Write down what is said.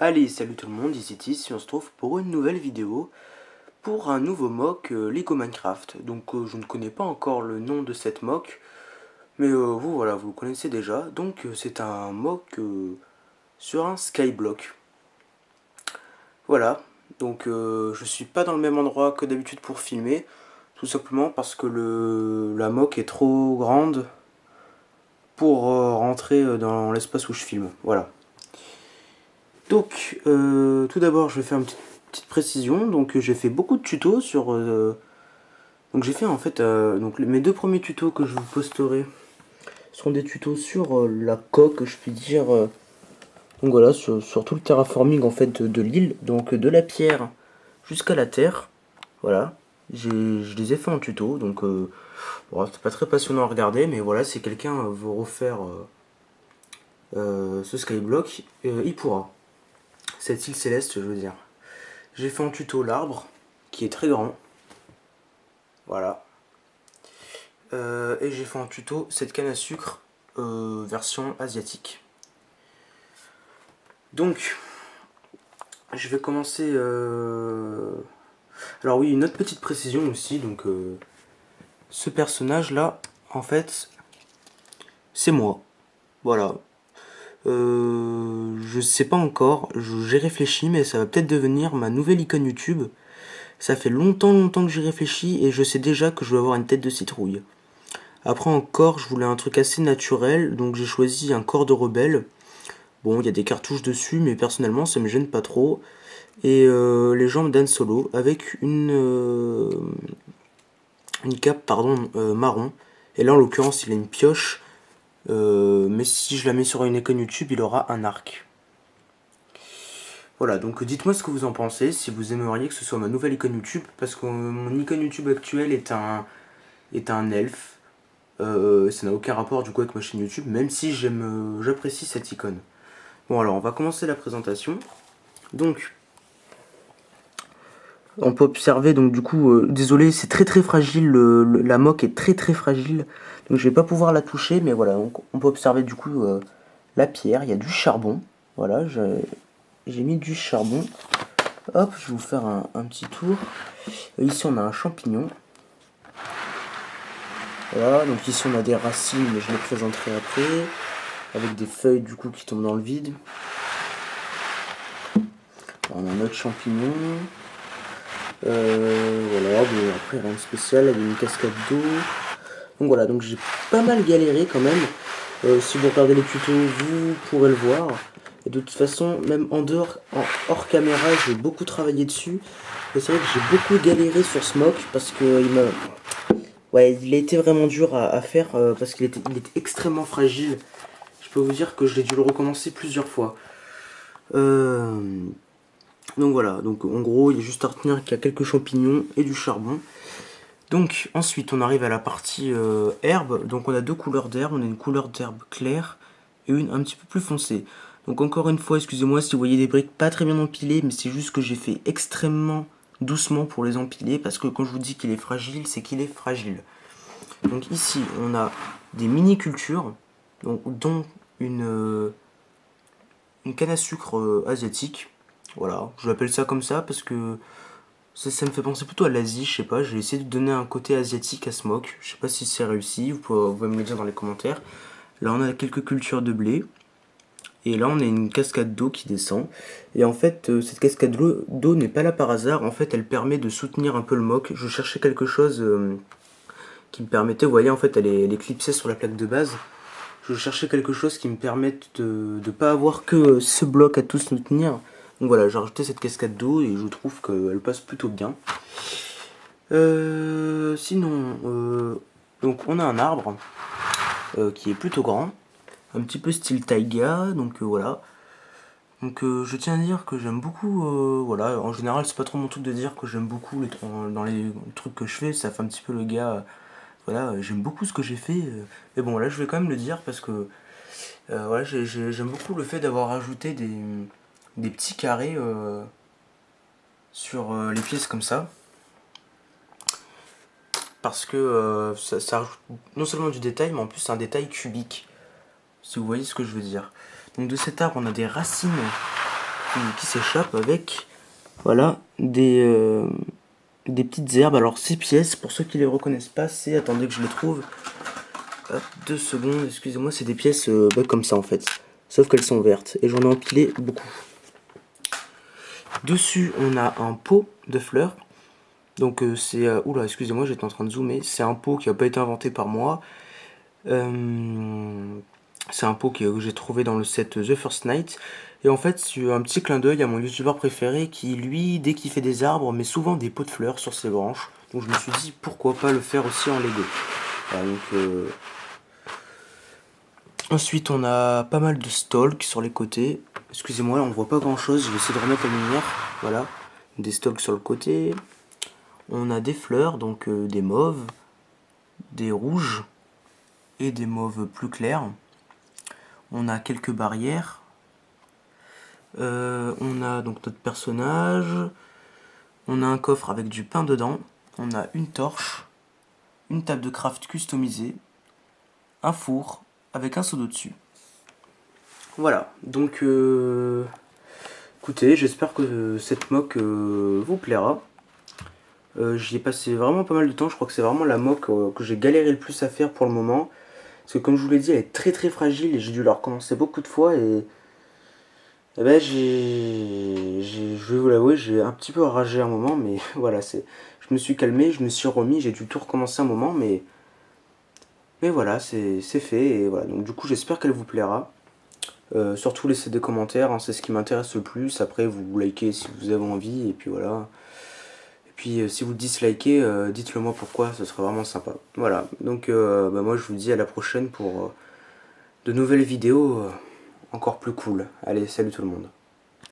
Allez, salut tout le monde, ici Tis, et on se trouve pour une nouvelle vidéo pour un nouveau mock Lego Minecraft. Donc je ne connais pas encore le nom de cette mock, mais vous voilà, vous le connaissez déjà. Donc c'est un mock sur un skyblock. Voilà, donc je suis pas dans le même endroit que d'habitude pour filmer, tout simplement parce que la mock est trop grande pour rentrer dans l'espace où je filme. Voilà. Donc, tout d'abord, je vais faire une petite précision. Donc, j'ai fait beaucoup de tutos sur. Donc, j'ai fait en fait. Donc, mes deux premiers tutos que je vous posterai seront des tutos sur la coque, je puis dire. Donc, voilà, sur tout le terraforming en fait de l'île. Donc, de la pierre jusqu'à la terre. Voilà. Je les ai fait en tuto. Donc, bon, c'est pas très passionnant à regarder. Mais voilà, si quelqu'un veut refaire ce skyblock, il pourra. Cette île céleste, je veux dire. J'ai fait en tuto l'arbre, qui est très grand. Voilà. Et j'ai fait en tuto cette canne à sucre version asiatique. Donc, je vais commencer... Alors oui, une autre petite précision aussi. Donc, ce personnage-là, en fait, c'est moi. Voilà. Je sais pas encore, j'ai réfléchi, mais ça va peut-être devenir ma nouvelle icône YouTube. Ça fait longtemps que j'y réfléchis et je sais déjà que je vais avoir une tête de citrouille. Après encore, je voulais un truc assez naturel, donc j'ai choisi un corps de rebelle. Bon, il y a des cartouches dessus, mais personnellement, ça me gêne pas trop. Et les jambes d'Han Solo avec une cape marron. Et là, en l'occurrence, il a une pioche. Mais si je la mets sur une icône YouTube, il aura un arc. Voilà, donc dites-moi ce que vous en pensez, si vous aimeriez que ce soit ma nouvelle icône YouTube, parce que mon icône YouTube actuelle est un elfe. Ça n'a aucun rapport du coup avec ma chaîne YouTube, même si j'apprécie cette icône. Bon alors, on va commencer la présentation. Donc, on peut observer, donc du coup, désolé, c'est très fragile, la moque est très fragile, donc je vais pas pouvoir la toucher, mais voilà, donc, on peut observer du coup la pierre, il y a du charbon, voilà, j'ai mis du charbon. Hop, je vais vous faire un petit tour. Ici, on a un champignon. Voilà, donc ici, on a des racines, mais je les présenterai après. Avec des feuilles, du coup, qui tombent dans le vide. On a un autre champignon. Voilà, bon, après, rien de spécial. Il y a une cascade d'eau. Donc voilà, donc j'ai pas mal galéré quand même. Si vous regardez les tutos, vous pourrez le voir. Et de toute façon, même hors caméra, j'ai beaucoup travaillé dessus. Et c'est vrai que j'ai beaucoup galéré sur ce mock parce que il a été vraiment dur à faire parce qu'il était extrêmement fragile. Je peux vous dire que j'ai dû le recommencer plusieurs fois. Donc voilà, donc en gros, il y a juste à retenir qu'il y a quelques champignons et du charbon. Donc ensuite, on arrive à la partie herbe. Donc on a deux couleurs d'herbe. On a une couleur d'herbe claire et une un petit peu plus foncée. Donc encore une fois, excusez-moi si vous voyez des briques pas très bien empilées, mais c'est juste que j'ai fait extrêmement doucement pour les empiler, parce que quand je vous dis qu'il est fragile, c'est qu'il est fragile. Donc ici, on a des mini-cultures, dont une canne à sucre asiatique. Voilà, je l'appelle ça comme ça parce que ça me fait penser plutôt à l'Asie, je sais pas. J'ai essayé de donner un côté asiatique à ce mock. Je sais pas si c'est réussi, vous pouvez me le dire dans les commentaires. Là, on a quelques cultures de blé. Et là, on a une cascade d'eau qui descend. Et en fait, cette cascade d'eau n'est pas là par hasard. En fait, elle permet de soutenir un peu le mock. Je cherchais quelque chose qui me permettait, vous voyez, en fait, elle est clipsée sur la plaque de base. Je cherchais quelque chose qui me permette de ne pas avoir que ce bloc à tout soutenir. Donc voilà, j'ai rajouté cette cascade d'eau et je trouve qu'elle passe plutôt bien. Sinon, donc on a un arbre qui est plutôt grand, un petit peu style taïga, donc voilà. Donc je tiens à dire que j'aime beaucoup, voilà, en général c'est pas trop mon truc de dire que j'aime beaucoup dans les trucs que je fais, ça fait un petit peu le gars, voilà, j'aime beaucoup ce que j'ai fait, mais bon là je vais quand même le dire parce que voilà, j'aime beaucoup le fait d'avoir ajouté des petits carrés sur les pièces comme ça. Parce que ça rajoute non seulement du détail, mais en plus c'est un détail cubique. Si vous voyez ce que je veux dire. Donc de cet arbre, on a des racines qui s'échappe avec, voilà, des petites herbes. Alors ces pièces, pour ceux qui les reconnaissent pas, c'est, attendez que je les trouve, hop, 2 secondes, excusez-moi, c'est des pièces comme ça en fait, sauf qu'elles sont vertes, et j'en ai empilé beaucoup. Dessus, on a un pot de fleurs. Donc c'est... oula, excusez-moi, j'étais en train de zoomer. C'est un pot qui n'a pas été inventé par moi. C'est un pot que j'ai trouvé dans le set The First Night. Et en fait, c'est un petit clin d'œil à mon youtubeur préféré qui, lui, dès qu'il fait des arbres, met souvent des pots de fleurs sur ses branches. Donc je me suis dit, pourquoi pas le faire aussi en Lego. Voilà, donc, ensuite, on a pas mal de stalks sur les côtés. Excusez-moi, on voit pas grand chose. Je vais essayer de remettre la lumière. Voilà, des stalks sur le côté. On a des fleurs, donc des mauves, des rouges et des mauves plus clairs. On a quelques barrières. On a donc notre personnage. On a un coffre avec du pain dedans. On a une torche, une table de craft customisée, un four avec un seau d'eau dessus. Voilà, donc écoutez, j'espère que cette mock vous plaira. J'y ai passé vraiment pas mal de temps, je crois que c'est vraiment la mock que j'ai galéré le plus à faire pour le moment. Parce que comme je vous l'ai dit, elle est très très fragile et j'ai dû la recommencer beaucoup de fois et ben je vais vous l'avouer, j'ai un petit peu ragé un moment, mais voilà, je me suis calmé, je me suis remis, j'ai dû tout recommencer un moment, mais voilà, c'est fait et voilà. Donc du coup, j'espère qu'elle vous plaira. Surtout laissez des commentaires, hein, c'est ce qui m'intéresse le plus. Après, vous likez si vous avez envie et puis voilà. Puis si vous dislikez, dites-le moi pourquoi, ce serait vraiment sympa. Voilà, donc bah, moi je vous dis à la prochaine pour de nouvelles vidéos encore plus cool. Allez, salut tout le monde.